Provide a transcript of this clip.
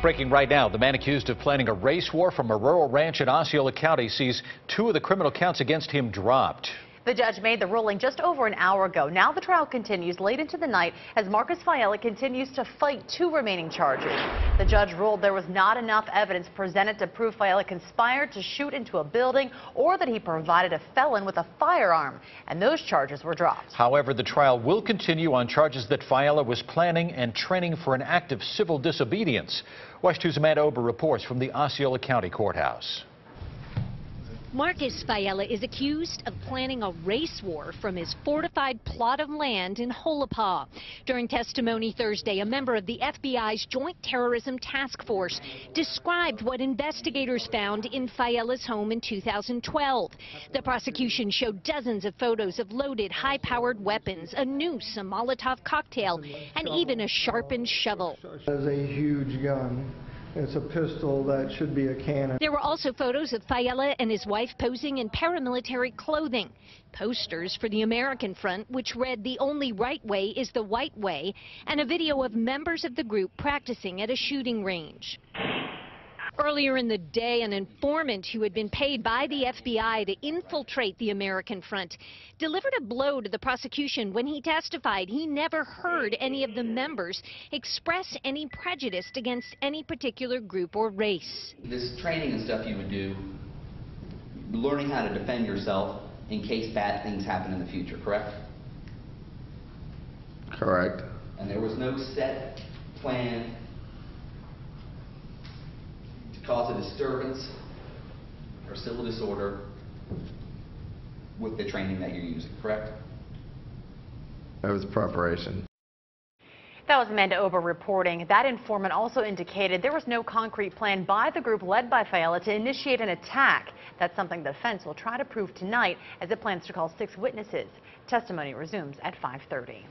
Breaking right now, the man accused of planning a race war from a rural ranch in Osceola County sees 2 of the criminal counts against him dropped. The judge made the ruling just over an hour ago. Now the trial continues late into the night as Marcus Fiala continues to fight 2 remaining charges. The judge ruled there was not enough evidence presented to prove Fiala conspired to shoot into a building or that he provided a felon with a firearm, and those charges were dropped. However, the trial will continue on charges that Fiala was planning and training for an act of civil disobedience. WESH 2's Amanda Ober reports from the Osceola County Courthouse. Marcus Fiala is accused of planning a race war from his fortified plot of land in Holopaw. During testimony Thursday, a member of the FBI's Joint Terrorism Task Force described what investigators found in Fiala's home in 2012. The prosecution showed dozens of photos of loaded, high-powered weapons, a noose, a Molotov cocktail, and even a sharpened shovel. It is a huge gun. It's a pistol that should be a cannon. There were also photos of Fiala and his wife posing in paramilitary clothing, posters for the American Front which read "The only right way is the white way," and a video of members of the group practicing at a shooting range. Earlier in the day, an informant who had been paid by the FBI to infiltrate the American Front delivered a blow to the prosecution when he testified he never heard any of the members express any prejudice against any particular group or race. This training and stuff you would do, learning how to defend yourself in case bad things happen in the future, correct? Correct. And there was no set plan cause a disturbance or civil disorder with the training that you're using, correct? That was preparation. That was Amanda Ober reporting. That informant also indicated there was no concrete plan by the group led by Fiala to initiate an attack. That's something the defense will try to prove tonight as it plans to call 6 witnesses. Testimony resumes at 5:30.